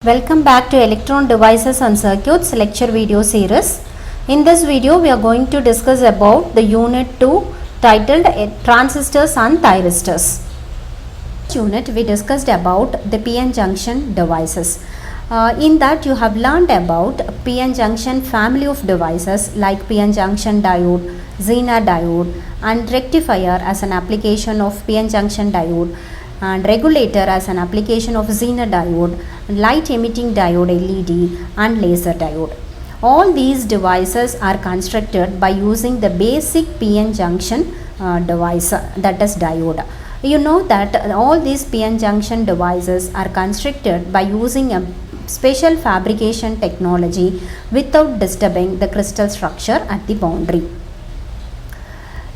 Welcome back to Electron Devices and Circuits lecture video series. In this video we are going to discuss about the unit 2 titled Transistors and Thyristors. Unit we discussed about the PN junction devices. In that you have learned about PN junction family of devices like PN junction diode, Zener diode and rectifier as an application of PN junction diode, and regulator as an application of Zener diode, light emitting diode LED and laser diode. All these devices are constructed by using the basic PN junction device, that is diode. You know that all these PN junction devices are constructed by using a special fabrication technology without disturbing the crystal structure at the boundary.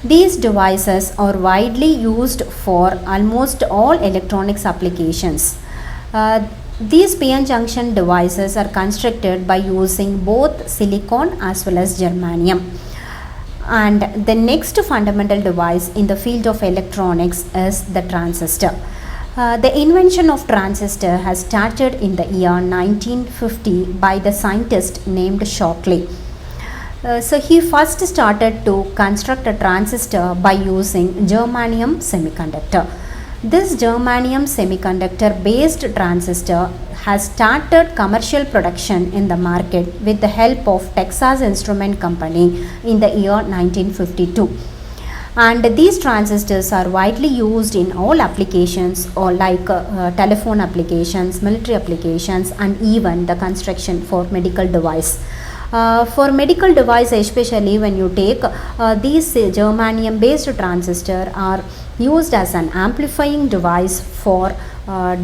These devices are widely used for almost all electronics applications. These PN junction devices are constructed by using both silicon as well as germanium. And the next fundamental device in the field of electronics is the transistor. The invention of transistor has started in the year 1950 by the scientist named Shockley. So he first started to construct a transistor by using germanium semiconductor. This germanium semiconductor based transistor has started commercial production in the market with the help of Texas Instrument Company in the year 1952. And these transistors are widely used in all applications or like telephone applications, military applications and even the construction for medical device. For medical device especially, when you take these germanium based transistor are used as an amplifying device for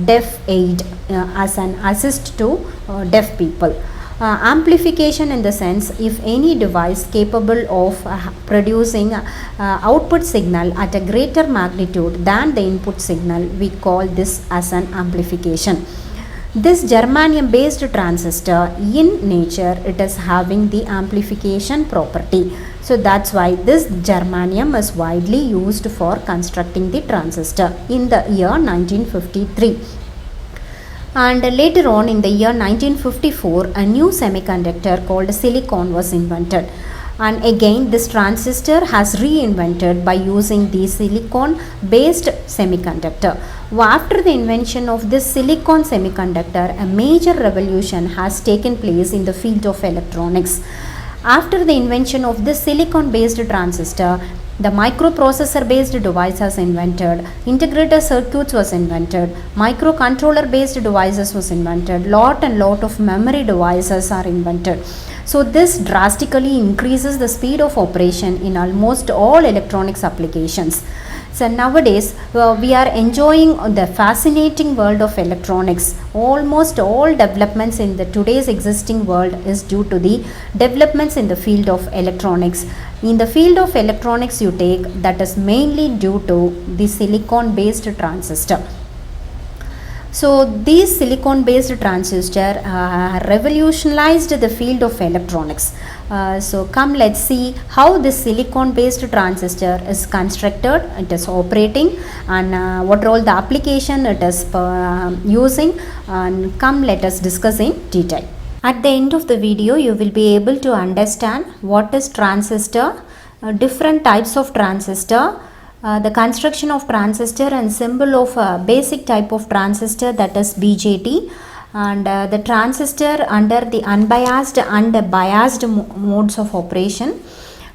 deaf aid, as an assist to deaf people. Amplification in the sense, if any device capable of producing output signal at a greater magnitude than the input signal, we call this as an amplification. This germanium based transistor in nature it is having the amplification property. So that's why this germanium is widely used for constructing the transistor in the year 1953. And later on in the year 1954 a new semiconductor called silicon was invented. And again this transistor has reinvented by using the silicon based semiconductor. After the invention of this silicon semiconductor, a major revolution has taken place in the field of electronics. After the invention of this silicon based transistor, the microprocessor based device was invented, integrated circuits was invented, microcontroller based devices was invented, lot of memory devices are invented. So this drastically increases the speed of operation in almost all electronics applications. So nowadays we are enjoying the fascinating world of electronics. Almost all developments in the today's existing world is due to the developments in the field of electronics. In the field of electronics you take, that is mainly due to the silicon based transistor. So these silicon based transistor revolutionized the field of electronics. So come let's see how this silicon based transistor is constructed, it is operating and what are all the application it is using, and come let us discuss in detail. At the end of the video you will be able to understand what is transistor, different types of transistor, the construction of transistor and symbol of a basic type of transistor, that is BJT, and the transistor under the unbiased and biased modes of operation.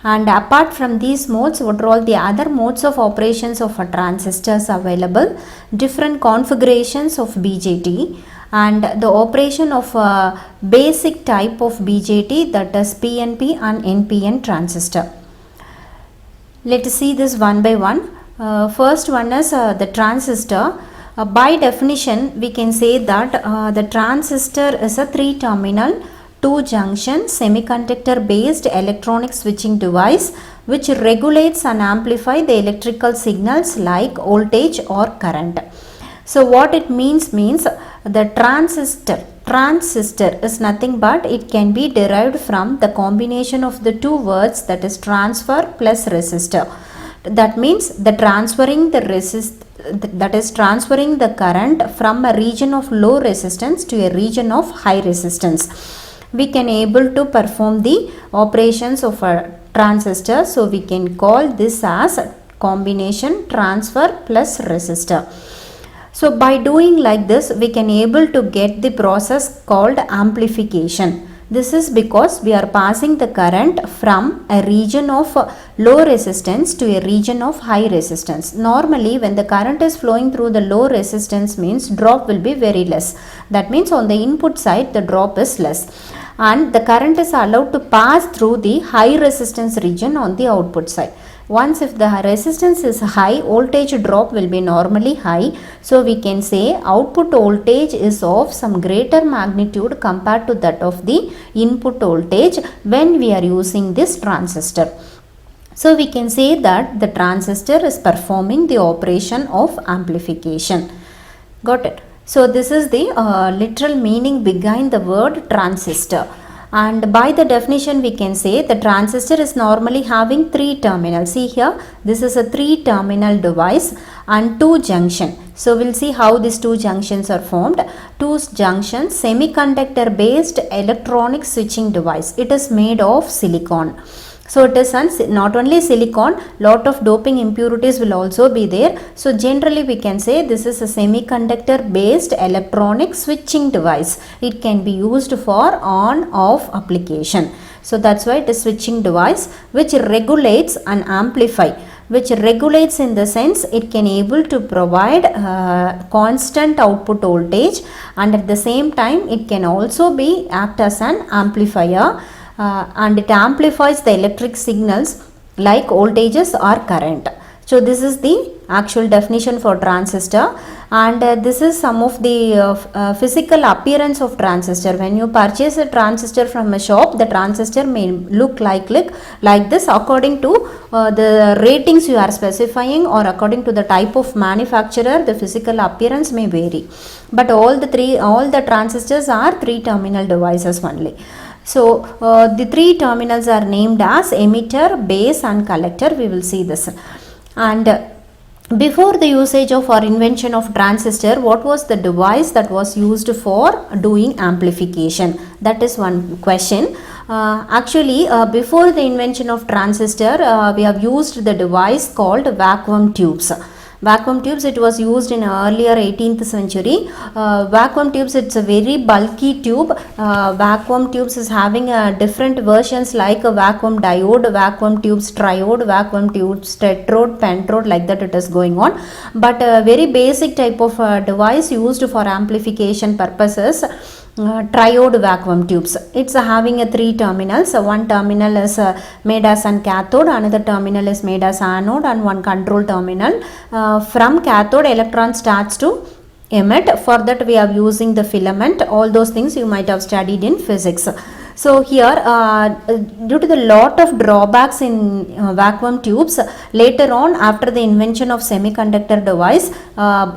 And apart from these modes, what are all the other modes of operations of a transistors available, different configurations of BJT and the operation of a basic type of BJT, that is PNP and NPN transistor. Let us see this one by one. First one is the transistor. By definition we can say that the transistor is a 3-terminal 2-junction semiconductor based electronic switching device which regulates and amplifies the electrical signals like voltage or current. So what it means the transistor is nothing but it can be derived from the combination of the two words, that is transfer plus resistor. That means the transferring the transferring the current from a region of low resistance to a region of high resistance. We can able to perform the operations of a transistor, so we can call this as combination transfer plus resistor. So by doing like this, we can able to get the process called amplification. This is because we are passing the current from a region of low resistance to a region of high resistance. Normally when the current is flowing through the low resistance means drop will be very less. That means on the input side the drop is less, and the current is allowed to pass through the high resistance region on the output side. Once if the resistance is high, voltage drop will be normally high. So we can say output voltage is of some greater magnitude compared to that of the input voltage when we are using this transistor. So we can say that the transistor is performing the operation of amplification. Got it? So this is the literal meaning behind the word transistor. And by the definition we can say the transistor is normally having 3 terminals. See here, this is a 3 terminal device and 2 junction. So we'll see how these 2 junctions are formed. 2 junctions, semiconductor based electronic switching device. It is made of silicon. So it is not only silicon, lot of doping impurities will also be there. So generally we can say this is a semiconductor based electronic switching device. It can be used for on off application. So that's why it is switching device which regulates and amplify, which regulates in the sense it can able to provide constant output voltage, and at the same time it can also be act as an amplifier. And it amplifies the electric signals like voltages or current. So this is the actual definition for transistor, and this is some of the physical appearance of transistor. When you purchase a transistor from a shop, the transistor may look like this according to the ratings you are specifying, or according to the type of manufacturer the physical appearance may vary. But all the transistors are 3 terminal devices only. So the 3 terminals are named as emitter, base and collector. We will see this. And before the usage of or invention of transistor, what was the device that was used for doing amplification? That is one question. Actually before the invention of transistor, we have used the device called vacuum tubes. Vacuum tubes, it was used in earlier 18th century. Vacuum tubes, it's a very bulky tube. Vacuum tubes is having different versions like a vacuum diode, vacuum tubes triode, vacuum tubes tetrode, pentrode, like that it is going on. But a very basic type of device used for amplification purposes, triode vacuum tubes. It's having a 3 terminals. One terminal is made as an cathode, another terminal is made as anode, and one control terminal. From cathode, electron starts to emit. For that we are using the filament. All those things you might have studied in physics. So here due to the lot of drawbacks in vacuum tubes, later on after the invention of semiconductor device,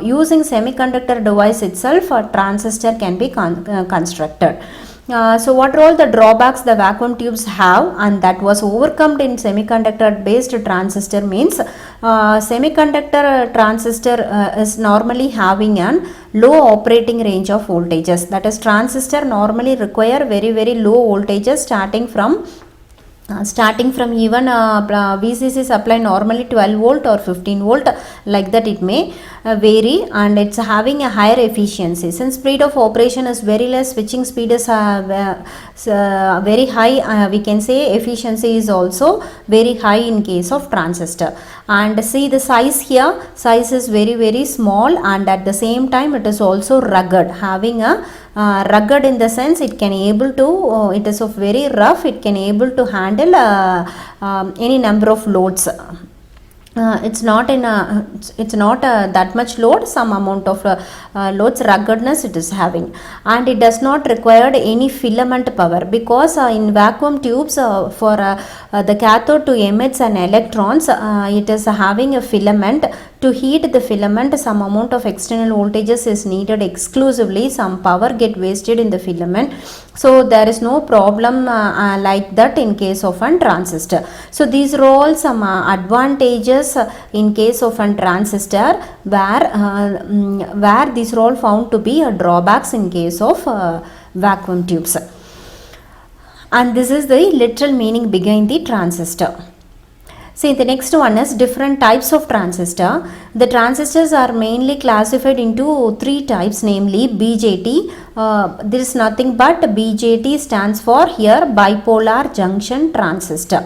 using semiconductor device itself, a transistor can be constructed. So what are all the drawbacks the vacuum tubes have, and that was overcome in semiconductor based transistor means semiconductor transistor is normally having an low operating range of voltages. That is, transistor normally require very low voltages starting from even VCC supply normally 12 volt or 15 volt, like that it may vary, and it's having a higher efficiency. Since speed of operation is very less, switching speed is very high, we can say efficiency is also very high in case of transistor. And see the size here, size is very small, and at the same time it is also rugged, having a rugged in the sense it can able to it is of very rough, it can able to handle any number of loads. It's not that much load, some amount of loads, ruggedness it is having, and it does not require any filament power, because in vacuum tubes for the cathode to emit an electrons, it is having a filament To heat the filament, some amount of external voltages is needed exclusively. Some power get wasted in the filament. So there is no problem like that in case of a transistor. So these are all some advantages in case of a transistor, where these are all found to be drawbacks in case of vacuum tubes. And this is the literal meaning behind the transistor. See, the next one is different types of transistor. The transistors are mainly classified into 3 types, namely BJT. There is nothing but BJT stands for here bipolar junction transistor.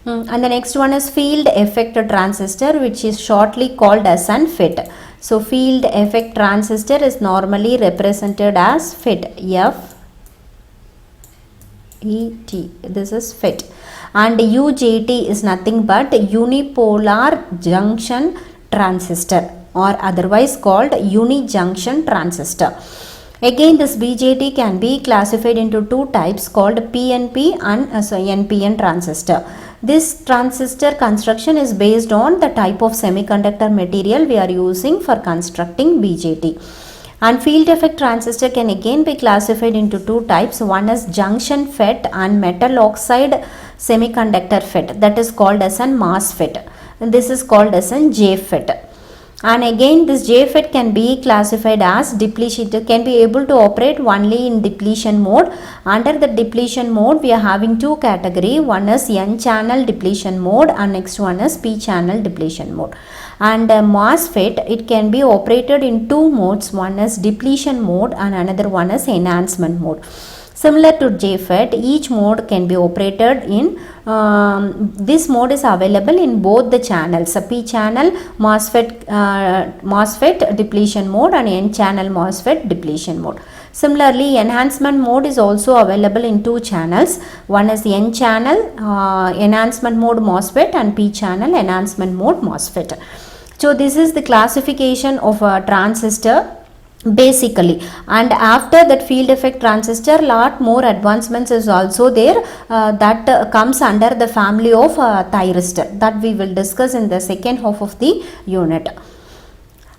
And the next one is field effect transistor, which is shortly called as an FET. So field effect transistor is normally represented as FET. F-E-T. This is FET. And UJT is nothing but unipolar junction transistor, or otherwise called unijunction transistor. Again, this BJT can be classified into 2 types called PNP and NPN transistor. This transistor construction is based on the type of semiconductor material we are using for constructing BJT. And field effect transistor can again be classified into 2 types. One is junction FET and metal oxide semiconductor FET, that is called as an MOSFET. And this is called as an JFET. And again, this JFET can be classified as depletion, can be able to operate only in depletion mode. Under the depletion mode, we are having 2 categories. One is N channel depletion mode and next one is P channel depletion mode. And MOSFET, it can be operated in 2 modes. One is depletion mode and another one is enhancement mode. Similar to JFET, each mode can be operated in, this mode is available in both the channels, P channel MOSFET depletion mode and N channel MOSFET depletion mode. Similarly, enhancement mode is also available in 2 channels. One is N channel enhancement mode MOSFET and P channel enhancement mode MOSFET. So this is the classification of a transistor basically. And after that field effect transistor, lot more advancements is also there that comes under the family of thyristor, that we will discuss in the second half of the unit.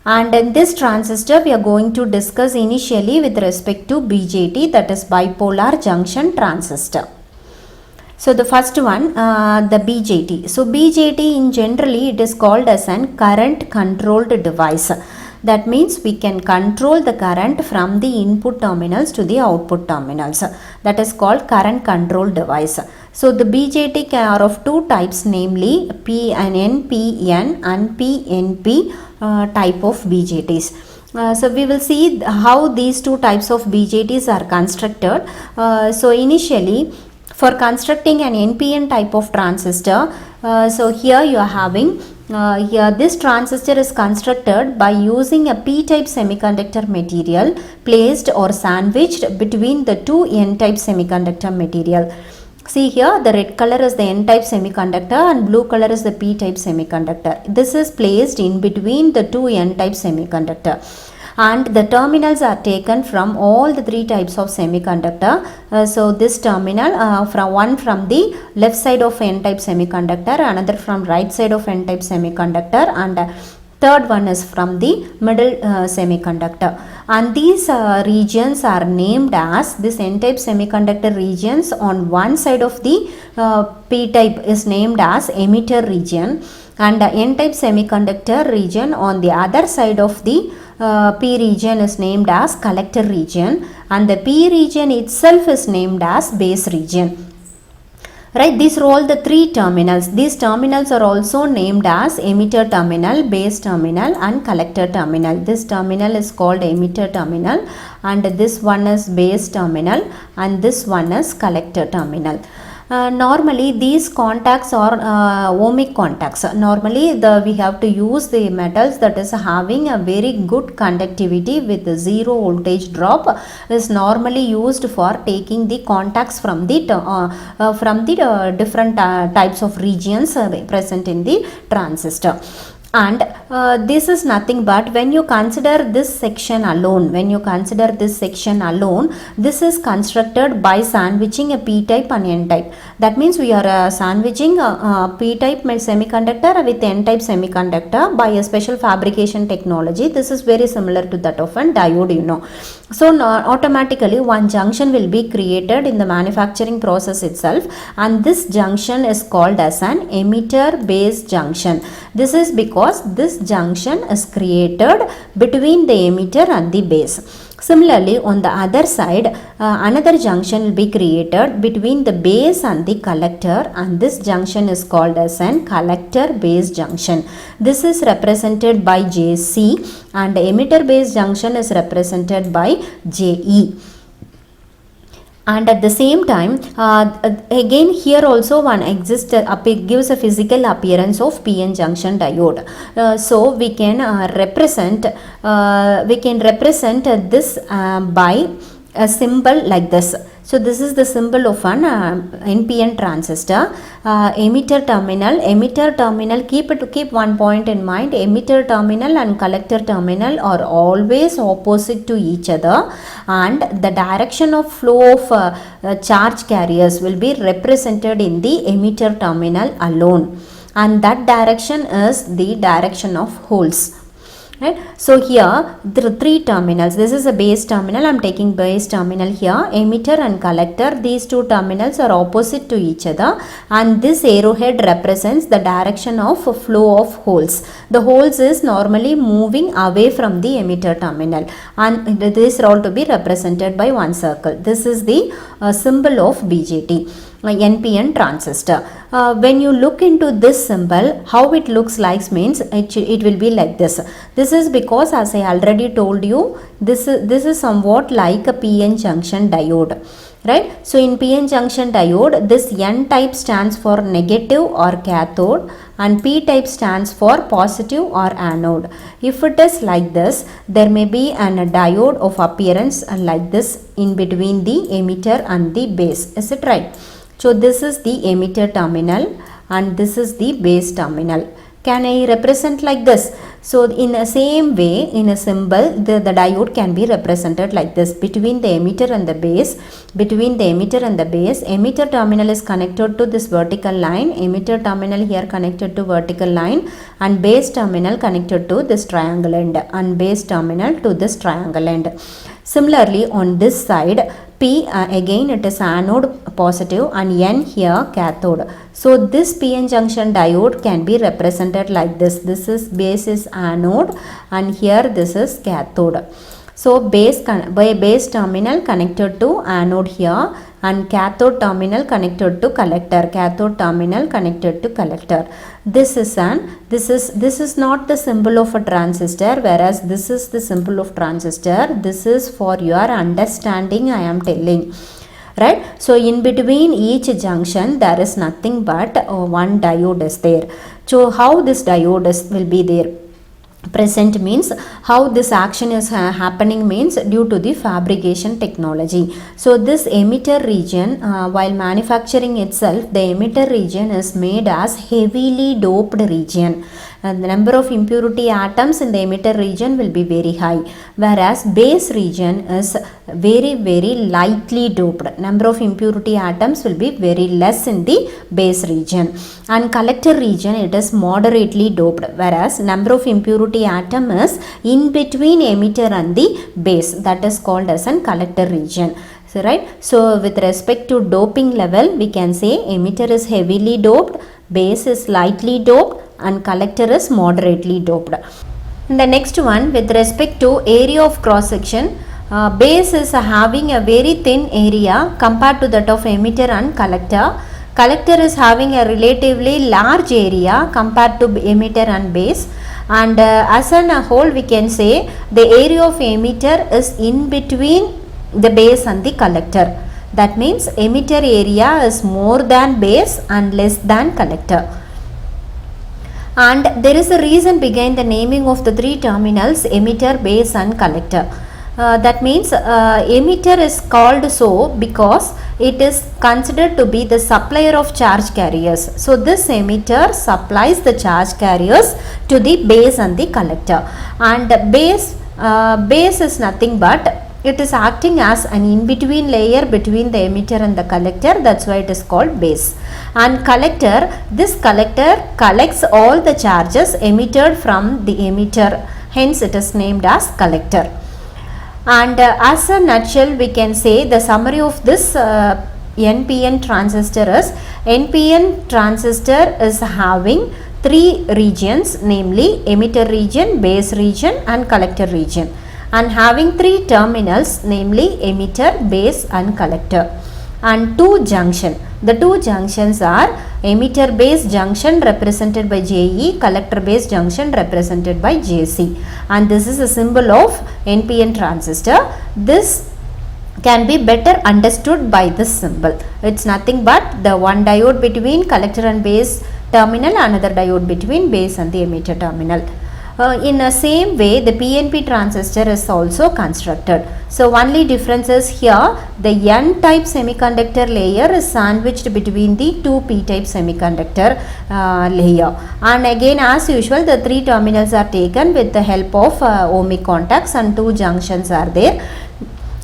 And in this transistor we are going to discuss initially with respect to BJT, that is bipolar junction transistor. So the first one, the BJT. So BJT in generally it is called as an current controlled device. That means we can control the current from the input terminals to the output terminals. That is called current control device. So the BJT are of 2 types, namely NPN and PNP type of BJTs. So we will see how these 2 types of BJTs are constructed. So initially, for constructing an NPN type of transistor, so here you are having here this transistor is constructed by using a p-type semiconductor material placed or sandwiched between the 2 n-type semiconductor material. See here, the red color is the n-type semiconductor and blue color is the p-type semiconductor. This is placed in between the 2 n-type semiconductor. And the terminals are taken from all the 3 types of semiconductor. So this terminal one from the left side of n-type semiconductor, another from right side of n-type semiconductor, and third one is from the middle semiconductor. And these regions are named as, this n-type semiconductor regions on one side of the p-type is named as emitter region, and the n-type semiconductor region on the other side of the P region is named as collector region, and the P region itself is named as base region. Right, these are all the 3 terminals. These terminals are also named as emitter terminal, base terminal and collector terminal. This terminal is called emitter terminal and this one is base terminal and this one is collector terminal. Normally these contacts are ohmic contacts. Normally we have to use the metals that is having a very good conductivity with 0 voltage drop is normally used for taking the contacts from the different types of regions present in the transistor. And this is nothing but when you consider this section alone, this is constructed by sandwiching a p-type and n-type. That means we are sandwiching a p-type semiconductor with n-type semiconductor by a special fabrication technology. This is very similar to that of a diode, you know. So automatically one junction will be created in the manufacturing process itself, and this junction is called as an emitter base junction. This is because this junction is created between the emitter and the base. Similarly, on the other side, another junction will be created between the base and the collector, and this junction is called as an collector base junction. This is represented by JC, and the emitter base junction is represented by JE. And at the same time, again here also one exists, gives a physical appearance of PN junction diode. So we can represent this by a symbol like this. So this is the symbol of an NPN transistor. Emitter terminal, keep one point in mind. Emitter terminal and collector terminal are always opposite to each other, and the direction of flow of charge carriers will be represented in the emitter terminal alone, and that direction is the direction of holes. Right. So here the three terminals, this is a base terminal, I am taking base terminal here, emitter and collector, these two terminals are opposite to each other, and this arrowhead represents the direction of flow of holes. The holes is normally moving away from the emitter terminal, and this are all to be represented by one circle. This is the symbol of BJT. NPN transistor. When you look into this symbol, how it looks like means it will be like this. This is because, as I already told you, this is somewhat like a PN junction diode. Right? So in PN junction diode, this N type stands for negative or cathode, and P type stands for positive or anode. If it is like this, there may be a diode of appearance like this in between the emitter and the base. Is it right? So this is the emitter terminal and this is the base terminal. Can I represent like this? So in the same way, in a symbol, the diode can be represented like this. Between the emitter and the base, emitter terminal is connected to this vertical line, emitter terminal here connected to vertical line, and base terminal connected to this triangle end, and base terminal to this triangle end. Similarly, on this side, P again it is anode positive and N here cathode. So this PN junction diode can be represented like this. This is base is anode and here this is cathode. So base terminal connected to anode here, and cathode terminal connected to collector. This is not the symbol of a transistor, whereas this is the symbol of transistor. This is for your understanding, I am telling. Right? So in between each junction there is nothing but one diode is there. So how this diode will be there present means, how this action is happening means due to the fabrication technology. So this emitter region, while manufacturing itself, the emitter region is made as heavily doped region. The number of impurity atoms in the emitter region will be very high, whereas base region is very lightly doped. Number of impurity atoms will be very less in the base region, and collector region it is moderately doped, whereas number of impurity atom is in between emitter and the base, that is called as a collector region. So, right? So with respect to doping level, we can say emitter is heavily doped, base is lightly doped, and collector is moderately doped. And the next one, with respect to area of cross section, base is having a very thin area compared to that of emitter and collector. Collector is having a relatively large area compared to emitter and base. And as a whole, we can say the area of emitter is in between the base and the collector. That means emitter area is more than base and less than collector. And there is a reason behind the naming of the three terminals, emitter, base and collector. That means emitter is called so because it is considered to be the supplier of charge carriers. So this emitter supplies the charge carriers to the base and the collector, and base is nothing but it is acting as an in-between layer between the emitter and the collector. That's why it is called base. And collector, this collector collects all the charges emitted from the emitter, hence it is named as collector. And as a nutshell, we can say the summary of this NPN transistor is, NPN transistor is having three regions, namely emitter region, base region and collector region, and having three terminals, namely emitter, base and collector, and two junction. The two junctions are emitter base junction represented by JE, collector base junction represented by JC, and this is a symbol of NPN transistor. This can be better understood by this symbol. It's nothing but the one diode between collector and base terminal, another diode between base and the emitter terminal. In the same way, the PNP transistor is also constructed. So only difference is here the N-type semiconductor layer is sandwiched between the two P-type semiconductor layer, and again as usual the three terminals are taken with the help of ohmic contacts and two junctions are there.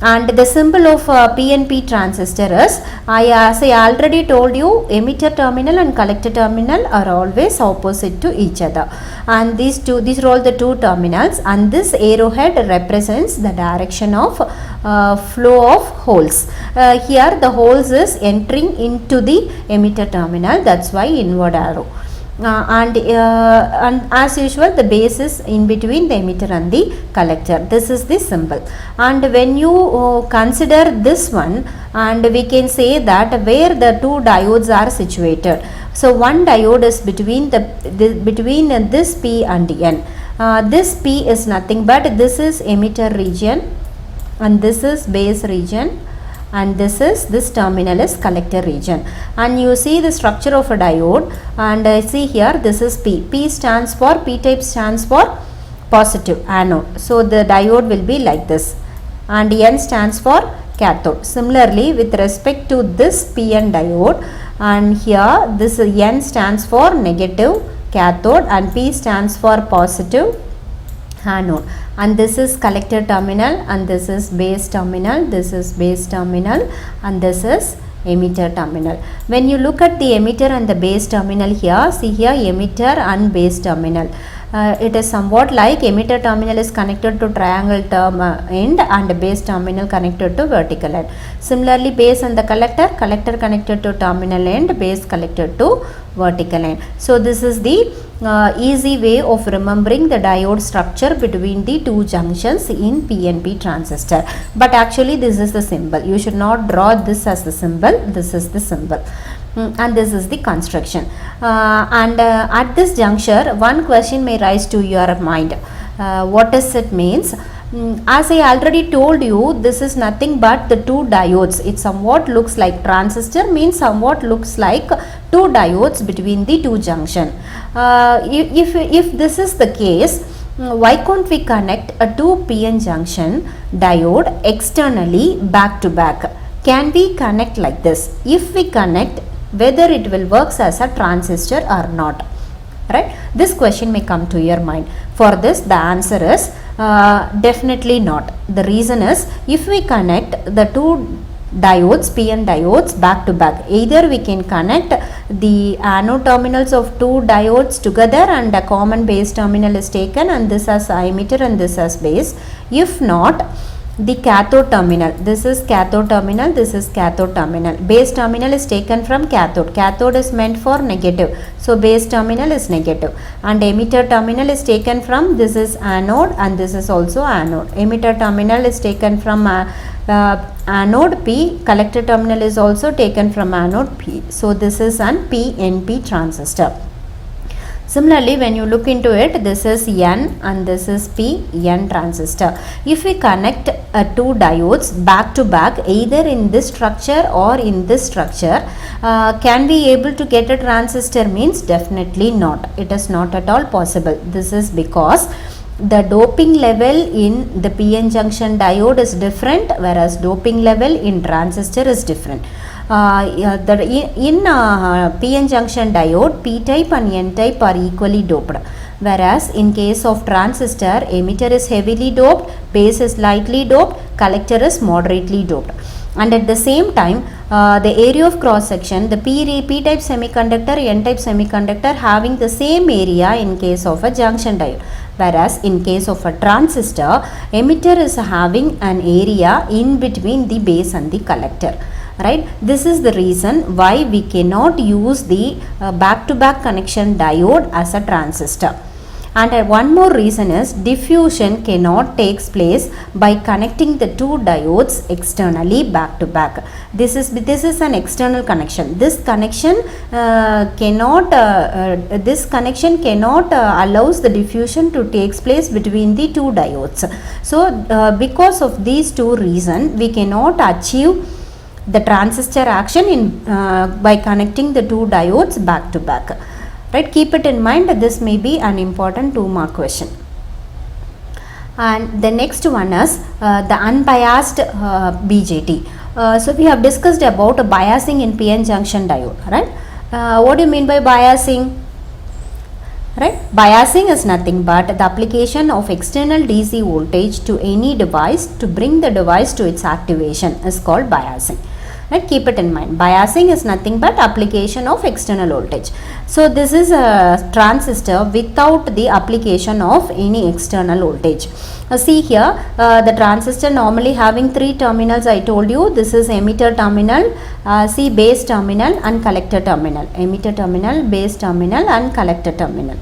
And the symbol of PNP transistor is, as I already told you, emitter terminal and collector terminal are always opposite to each other, and these are all the two terminals, and this arrowhead represents the direction of flow of holes. Here the holes is entering into the emitter terminal, that's why inward arrow. And as usual the base is in between the emitter and the collector. This is the symbol, and when you consider this one, and we can say that where the two diodes are situated. So one diode is between between this P and N. This P is nothing but this is emitter region and this is base region, and this terminal is collector region. And you see the structure of a diode, and see here this is P stands for, P-type stands for positive anode, so the diode will be like this, and N stands for cathode. Similarly with respect to this PN diode, and here this N stands for negative cathode and P stands for positive anode, and this is collector terminal and this is base terminal, this is base terminal and this is emitter terminal. When you look at the emitter and the base terminal here, see here emitter and base terminal. It is somewhat like emitter terminal is connected to triangle end and base terminal connected to vertical end. Similarly base and the collector connected to terminal end, base connected to vertical end. So this is the easy way of remembering the diode structure between the two junctions in PNP transistor. But actually this is the symbol. You should not draw this as the symbol. This is the symbol. And this is the construction. At this juncture, one question may rise to your mind. What does it means? As I already told you, this is nothing but the two diodes. It somewhat looks like transistor, means somewhat looks like two diodes between the two junction. If this is the case, why can't we connect a 2 PN junction diode externally back to back? Can we connect like this? If we connect, whether it will works as a transistor or not, right? This question may come to your mind. For this the answer is definitely not. The reason is, if we connect the two diodes, PN diodes back to back, either we can connect the anode terminals of two diodes together and a common base terminal is taken, and this as emitter and this as base. If not, the cathode terminal, this is cathode terminal, this is cathode terminal. Base terminal is taken from cathode. Cathode is meant for negative, so base terminal is negative, and emitter terminal is taken from, this is anode and this is also anode. Emitter terminal is taken from anode P, collector terminal is also taken from anode P. So this is an PNP transistor. Similarly, when you look into it, this is N and this is P, N transistor. If we connect two diodes back to back, either in this structure or in this structure, can we able to get a transistor? Means definitely not. It is not at all possible. This is because the doping level in the PN junction diode is different, whereas doping level in transistor is different. In PN junction diode, P type and N type are equally doped, whereas in case of transistor, emitter is heavily doped, base is lightly doped, collector is moderately doped. And at the same time, the area of cross section, the P type semiconductor, N type semiconductor having the same area in case of a junction diode, whereas in case of a transistor, emitter is having an area in between the base and the collector. Right, this is the reason why we cannot use the back-to-back connection diode as a transistor. And one more reason is diffusion cannot take place by connecting the two diodes externally back to back. This is an external connection. This connection cannot allows the diffusion to take place between the two diodes. So because of these two reasons, we cannot achieve the transistor action in by connecting the two diodes back to back. Right, keep it in mind that this may be an important 2-mark question. And the next one is the unbiased BJT. So we have discussed about biasing in PN junction diode. Right, what do you mean by biasing? Right, biasing is nothing but the application of external DC voltage to any device to bring the device to its activation is called biasing. Right, keep it in mind. Biasing is nothing but application of external voltage. So this is a transistor without the application of any external voltage. See here, the transistor normally having 3 terminals. I told you this is emitter terminal, see base terminal and collector terminal. Emitter terminal, base terminal and collector terminal.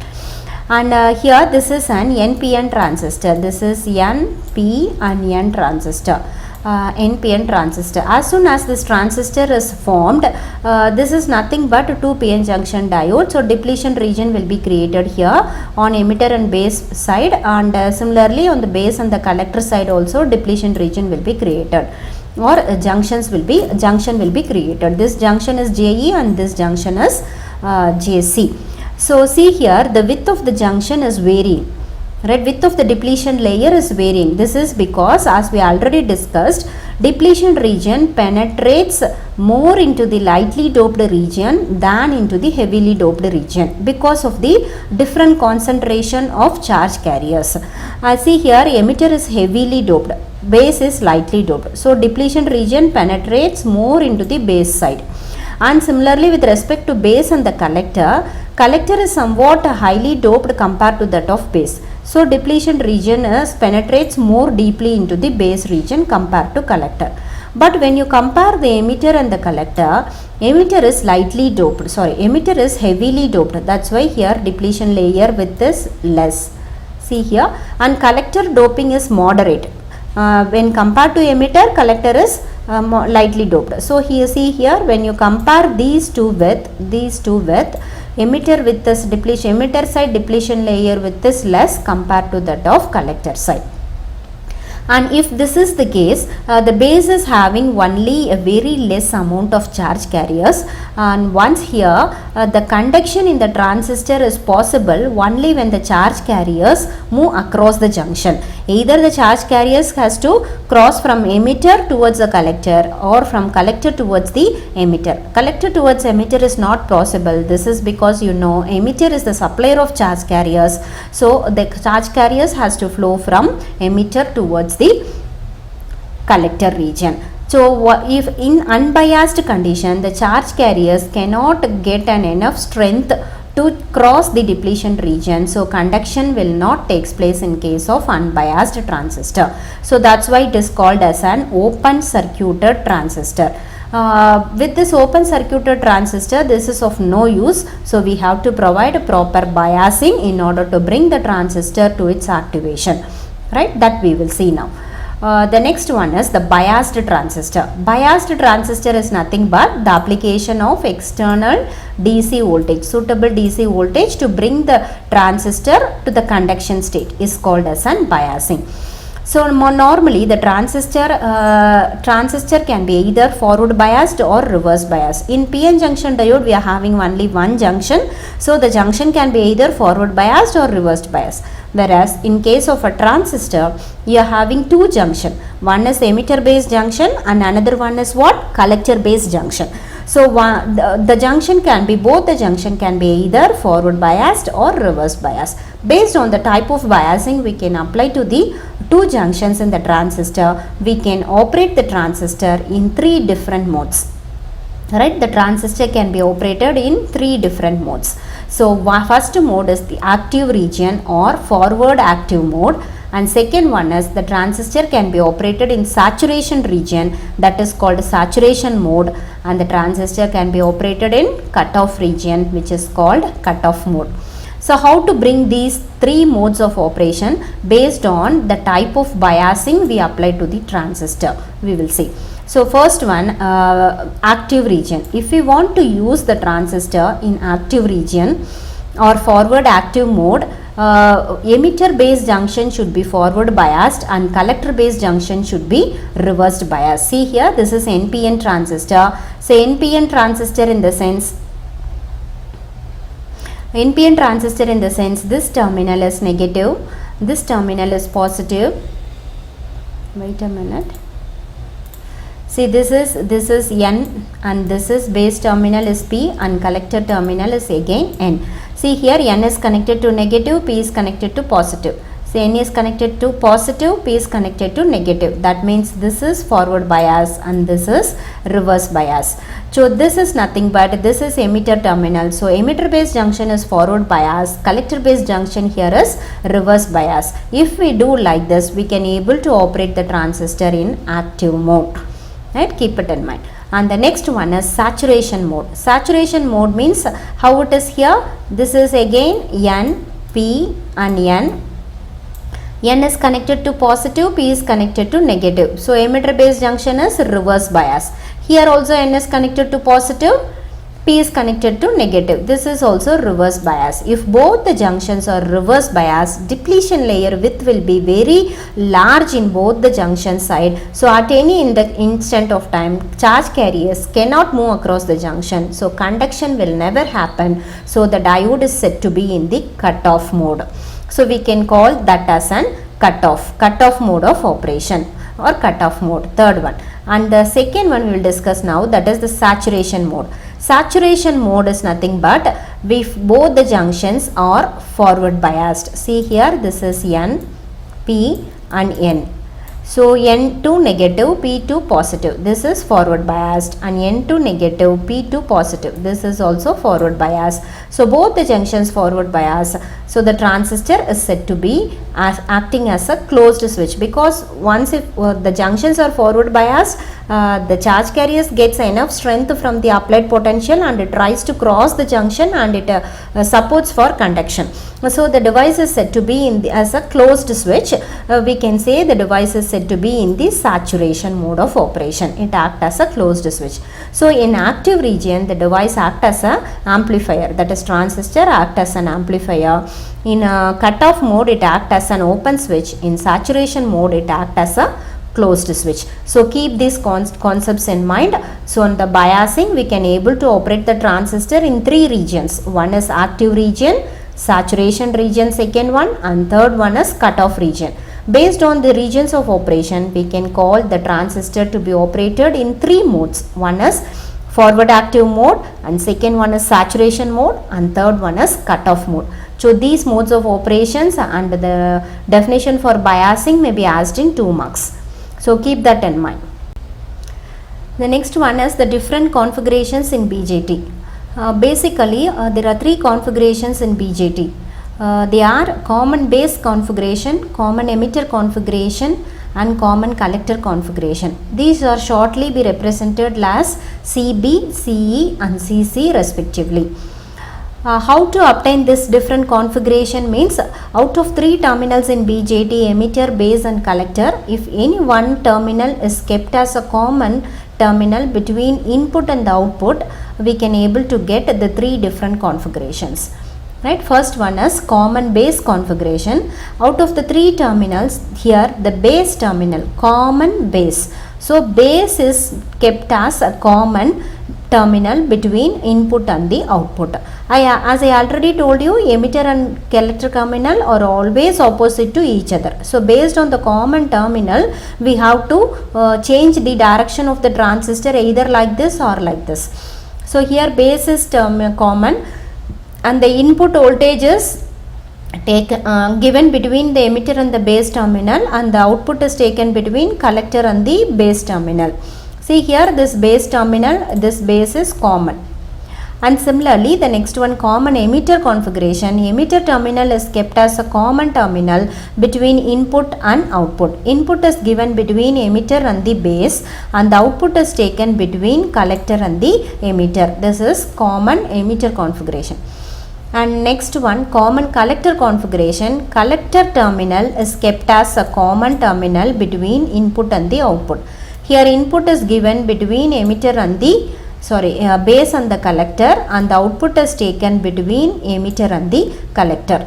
And here this is an NPN transistor. This is NP and N transistor. NPN transistor. As soon as this transistor is formed, this is nothing but 2 PN junction diodes. So depletion region will be created here on emitter and base side, and similarly on the base and the collector side also depletion region will be created, or junction will be created. This junction is JE and this junction is JC. So see here, the width of the junction is varying. Right, width of the depletion layer is varying. This is because, as we already discussed, depletion region penetrates more into the lightly doped region than into the heavily doped region because of the different concentration of charge carriers. See here, emitter is heavily doped, base is lightly doped. So depletion region penetrates more into the base side. And similarly with respect to base and the collector is somewhat highly doped compared to that of base. So depletion region penetrates more deeply into the base region compared to collector. But when you compare the emitter and the collector, emitter is emitter is heavily doped. That's why here depletion layer width is less. See here, and collector doping is moderate. When compared to emitter, collector is lightly doped. So here, see here, when you compare these two width, emitter with this depletion, emitter side depletion layer with this less compared to that of collector side. And if this is the case, the base is having only a very less amount of charge carriers, and once here the conduction in the transistor is possible only when the charge carriers move across the junction. Either the charge carriers has to cross from emitter towards the collector or from collector towards the emitter. Collector towards emitter is not possible. This is because emitter is the supplier of charge carriers. So the charge carriers has to flow from emitter towards the collector region. So if in unbiased condition the charge carriers cannot get enough strength to cross the depletion region, so conduction will not take place in case of unbiased transistor. So that's why it is called as an open circuited transistor. With this open circuited transistor, this is of no use, so we have to provide a proper biasing in order to bring the transistor to its activation. Right, that we will see now. The next one is the biased transistor. Biased transistor is nothing but the application of external DC voltage, suitable DC voltage to bring the transistor to the conduction state is called as an biasing. So normally the transistor can be either forward biased or reverse biased. In PN junction diode we are having only one junction, so the junction can be either forward biased or reversed biased. Whereas in case of a transistor you are having two junction, one is emitter based junction and another one is what, collector based junction. So the junction can be, both the junction can be either forward biased or reverse biased. Based on the type of biasing we can apply to the two junctions in the transistor, we can operate the transistor in three different modes. Right, the transistor can be operated in three different modes. So first mode is the active region or forward active mode, and second one is the transistor can be operated in saturation region, that is called saturation mode, and the transistor can be operated in cutoff region, which is called cutoff mode. So how to bring these three modes of operation based on the type of biasing we apply to the transistor, we will see. So first one, active region. If we want to use the transistor in active region or forward active mode, emitter based junction should be forward biased and collector based junction should be reversed biased. See here, this is NPN transistor. So NPN transistor in the sense, this terminal is negative, this terminal is positive. Wait a minute. See, this is N and this is base terminal is P and collector terminal is again N. See here, N is connected to negative, P is connected to positive. So N is connected to positive, P is connected to negative. That means this is forward bias and this is reverse bias. So this is nothing but this is emitter terminal. So emitter based junction is forward bias, collector based junction here is reverse bias. If we do like this, we can able to operate the transistor in active mode. Right, keep it in mind. And the next one is saturation mode. Saturation mode means how it is here. This is again N, P and N. N is connected to positive, P is connected to negative. So emitter based junction is reverse bias. Here also N is connected to positive, P is connected to negative. This is also reverse bias. If both the junctions are reverse bias, depletion layer width will be very large in both the junction side. So at any instant of time, charge carriers cannot move across the junction. So conduction will never happen. So the diode is said to be in the cutoff mode. So we can call that as an cutoff mode of operation or cutoff mode, third one. And the second one we will discuss now, that is the saturation mode. Saturation mode is nothing but if both the junctions are forward biased. See here, this is N, P and N. So N to negative, P to positive. This is forward biased, and N to negative, P to positive. This is also forward bias. So both the junctions forward bias. So the transistor is said to be acting as a closed switch, because once if the junctions are forward biased, the charge carriers gets enough strength from the applied potential and it tries to cross the junction and it supports for conduction. So the device is said to be as a closed switch. We can say the device is said to be in the saturation mode of operation. It acts as a closed switch. So in active region, the device acts as an amplifier, that is transistor acts as an amplifier. In cutoff mode, it acts as an open switch. In saturation mode, it acts as a closed switch. So keep these concepts in mind. So on the biasing, we can able to operate the transistor in three regions. One is active region, saturation region second one, and third one is cutoff region. Based on the regions of operation, we can call the transistor to be operated in three modes. One is forward active mode, and second one is saturation mode, and third one is cutoff mode. So these modes of operations and the definition for biasing may be asked in 2 marks. So keep that in mind. The next one is the different configurations in BJT. Basically, there are 3 configurations in BJT. They are common base configuration, common emitter configuration, and common collector configuration. These are shortly be represented as CB, CE and CC respectively. How to obtain this different configuration means, out of 3 terminals in BJT, emitter, base and collector, if any one terminal is kept as a common terminal between input and the output, we can able to get the 3 different configurations. Right, first one is common base configuration. Out of the three terminals, here the base terminal, common base. So base is kept as a common terminal between input and the output. As I already told you, emitter and collector terminal are always opposite to each other. So based on the common terminal, we have to change the direction of the transistor either like this or like this. So here base is common, and the input voltage is given between the emitter and the base terminal, and the output is taken between collector and the base terminal. See here, this base terminal, this base is common. And similarly, the next one, common emitter configuration. Emitter terminal is kept as a common terminal between input and output. Input is given between emitter and the base, and the output is taken between collector and the emitter. This is common emitter configuration. And next one, common collector configuration. Collector terminal is kept as a common terminal between input and the output. Here input is given between emitter and the base and the collector, and the output is taken between emitter and the collector.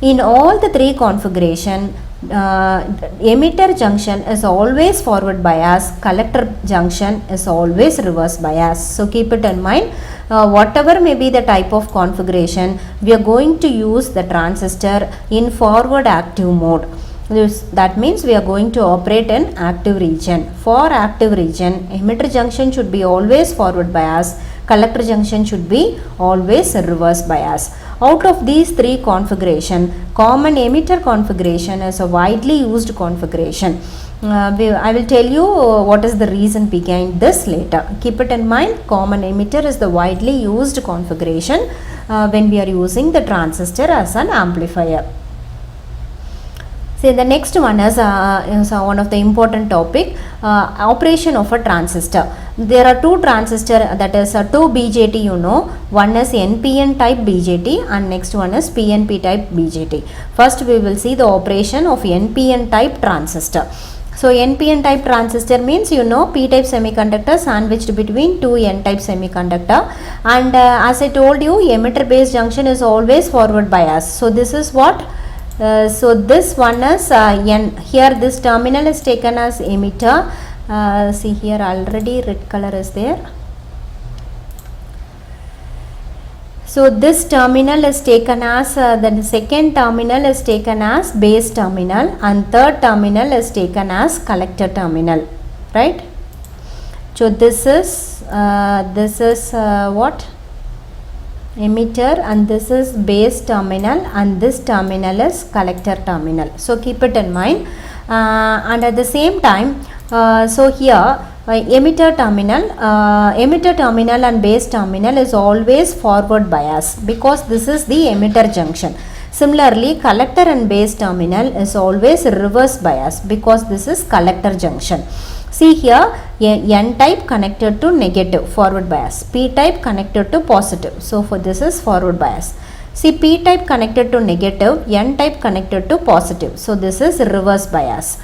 In all the three configuration, emitter junction is always forward bias, collector junction is always reverse bias. So keep it in mind. Whatever may be the type of configuration, we are going to use the transistor in forward active mode. That means we are going to operate in active region. For active region, emitter junction should be always forward bias, collector junction should be always reverse bias. Out of these three configuration, common emitter configuration is a widely used configuration. I will tell you what is the reason behind this later. Keep it in mind, common emitter is the widely used configuration when we are using the transistor as an amplifier. See, the next one is one of the important topic, operation of a transistor. There are two transistor, that is two BJT, you know. One is NPN type BJT and next one is PNP type BJT. First we will see the operation of NPN type transistor. So NPN type transistor means, you know, P type semiconductor sandwiched between two N type semiconductor, and as I told you, emitter base junction is always forward bias. So this is what so this one is N. Here this terminal is taken as emitter. See here, already red color is there. So this terminal is taken as the second terminal is taken as base terminal, and third terminal is taken as collector terminal, right? So this is what? Emitter, and this is base terminal, and this terminal is collector terminal. So keep it in mind. And at the same time, so here emitter terminal and base terminal is always forward bias because this is the emitter junction. Similarly, collector and base terminal is always reverse bias because this is collector junction. See here, N type connected to negative, forward bias, P type connected to positive. So for this is forward bias. See, P type connected to negative, N type connected to positive. So this is reverse bias,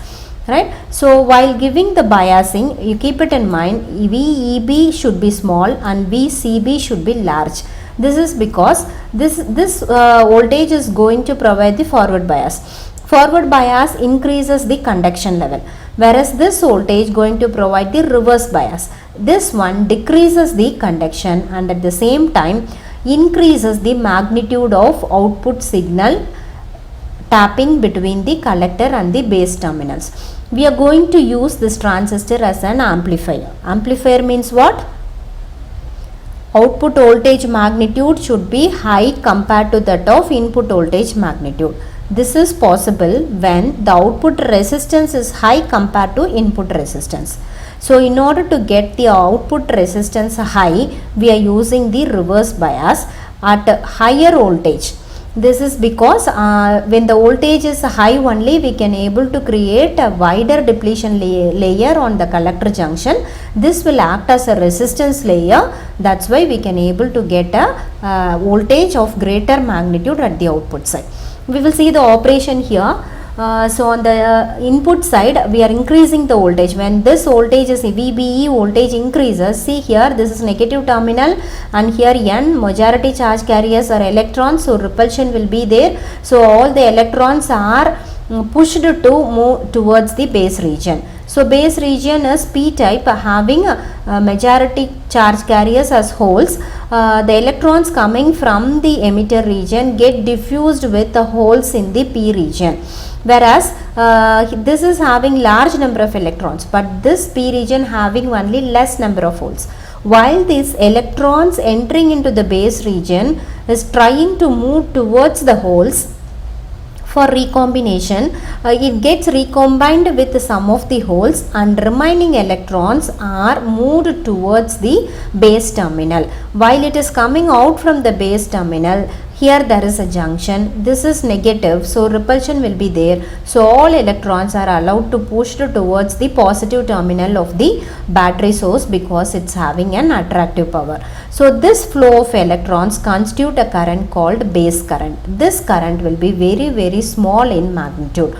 right? So while giving the biasing, you keep it in mind, VEB should be small and VCB should be large. This is because this voltage is going to provide the forward bias. Forward bias increases the conduction level, whereas this voltage going to provide the reverse bias. This one decreases the conduction and at the same time increases the magnitude of output signal tapping between the collector and the base terminals. We are going to use this transistor as an amplifier. Amplifier means what? Output voltage magnitude should be high compared to that of input voltage magnitude. This is possible when the output resistance is high compared to input resistance. So in order to get the output resistance high, we are using the reverse bias at a higher voltage. This is because when the voltage is high only, we can able to create a wider depletion layer on the collector junction. This will act as a resistance layer. That's why we can able to get a voltage of greater magnitude at the output side. We will see the operation here. So on the input side we are increasing the voltage. When this voltage is VBE voltage increases, see here this is negative terminal and here N majority charge carriers are electrons, so repulsion will be there. So all the electrons are pushed to move towards the base region. So base region is p type having majority charge carriers as holes. The electrons coming from the emitter region get diffused with the holes in the p region, whereas this is having large number of electrons, but this p region having only less number of holes. While these electrons entering into the base region is trying to move towards the holes for recombination, it gets recombined with some of the holes and remaining electrons are moved towards the base terminal. While it is coming out from the base terminal, here there is a junction, this is negative, so repulsion will be there. So all electrons are allowed to push towards the positive terminal of the battery source because it's having an attractive power. So this flow of electrons constitute a current called base current. This current will be very small in magnitude.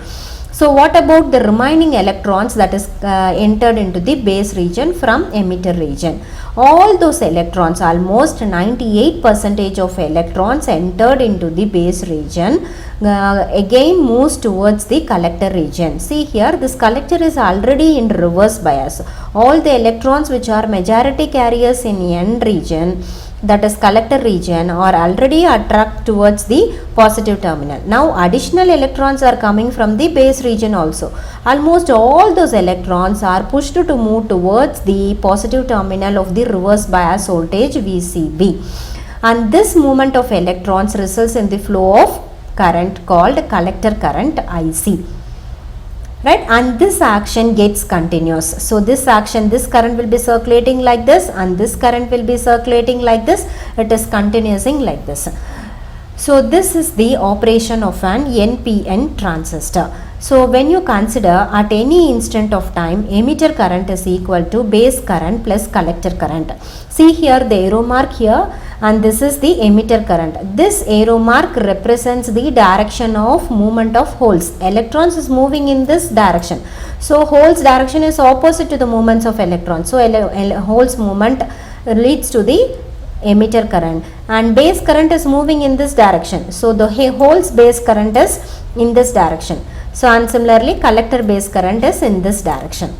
So what about the remaining electrons that is entered into the base region from emitter region? All those electrons, almost 98% of electrons entered into the base region again moves towards the collector region. See here, this collector is already in reverse bias. All the electrons which are majority carriers in N region, that is collector region, are already attract towards the positive terminal. Now additional electrons are coming from the base region also. Almost all those electrons are pushed to move towards the positive terminal of the reverse bias voltage VCB, and this movement of electrons results in the flow of current called collector current IC. Right, and this action gets continuous. So this action, this current will be circulating like this and this current will be circulating like this. It is continuing like this. So this is the operation of an NPN transistor. So when you consider at any instant of time, emitter current is equal to base current plus collector current. See here the arrow mark here, and this is the emitter current. This arrow mark represents the direction of movement of holes. Electrons is moving in this direction. So holes direction is opposite to the movements of electrons. So holes movement leads to the emitter current, and base current is moving in this direction. So the holes base current is in this direction. So and similarly collector base current is in this direction.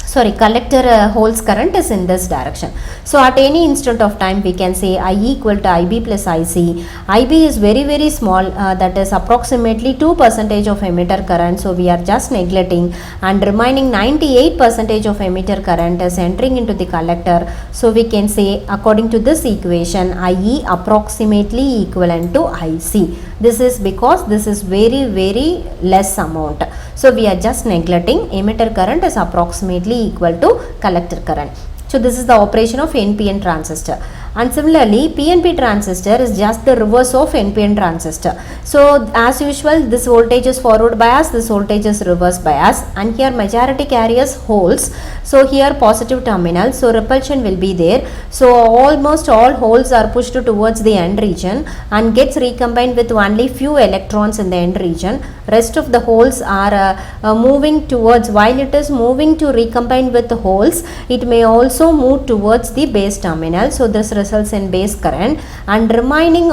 Sorry, collector holes current is in this direction. So at any instant of time we can say I equal to IB plus IC. IB is very small, that is approximately 2% of emitter current, so we are just neglecting, and remaining 98% of emitter current is entering into the collector. So we can say according to this equation IE approximately equivalent to IC. This is because this is very less amount. So we are just neglecting emitter current is approximately equal to collector current. So this is the operation of NPN transistor. And similarly PNP transistor is just the reverse of NPN transistor. So as usual this voltage is forward bias, this voltage is reverse bias, and here majority carriers holes. So here positive terminal, so repulsion will be there. So almost all holes are pushed towards the end region and gets recombined with only few electrons in the end region. Rest of the holes are moving towards, while it is moving to recombine with the holes, it may also move towards the base terminal. So this results in base current, and remaining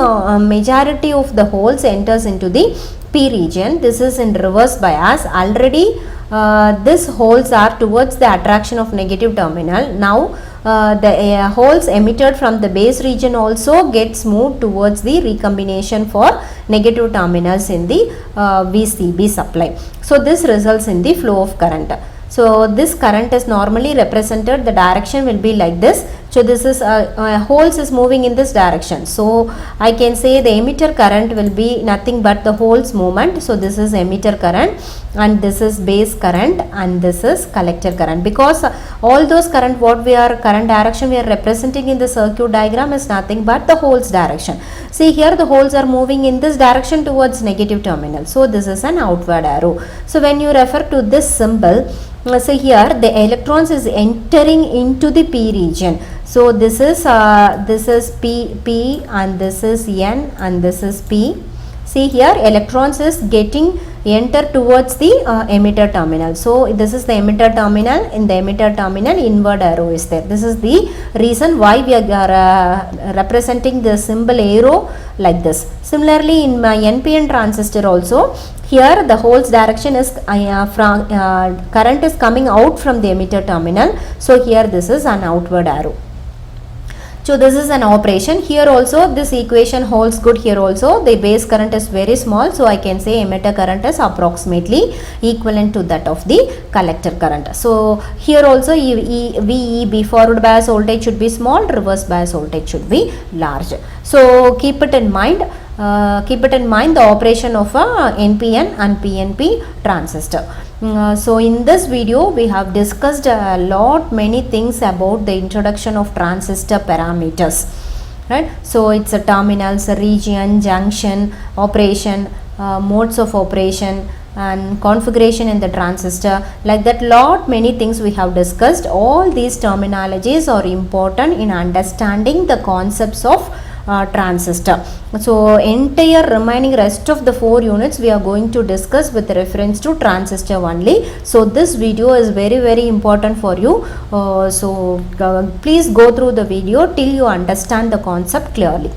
majority of the holes enters into the P region. This is in reverse bias. Already these holes are towards the attraction of negative terminal. Now the holes emitted from the base region also gets moved towards the recombination for negative terminals in the VCB supply. So this results in the flow of current. So this current is normally represented, the direction will be like this. So this is holes is moving in this direction. So I can say the emitter current will be nothing but the holes movement. So this is emitter current, and this is base current, and this is collector current, because all those current current direction we are representing in the circuit diagram is nothing but the holes direction. See here the holes are moving in this direction towards negative terminal. So this is an outward arrow. So when you refer to this symbol, so here the electrons is entering into the P region. So this is P and this is N and this is P. See here electrons is getting enter towards the emitter terminal. So this is the emitter terminal. In the emitter terminal, inward arrow is there. This is the reason why we are representing the symbol arrow like this. Similarly, in my NPN transistor also, here the hole's direction is current is coming out from the emitter terminal. So here this is an outward arrow. So this is an operation. Here also this equation holds good. Here also the base current is very small, so I can say emitter current is approximately equivalent to that of the collector current. So here also VEB, forward bias voltage should be small, reverse bias voltage should be large. So keep it in mind. The operation of a NPN and PNP transistor. So in this video we have discussed many things about the introduction of transistor parameters, right? So it's a terminals, a region, junction, operation, modes of operation and configuration in the transistor, like that many things we have discussed. All these terminologies are important in understanding the concepts of transistor. So entire remaining rest of the 4 units we are going to discuss with reference to transistor only. So this video is very important for you. Please go through the video till you understand the concept clearly.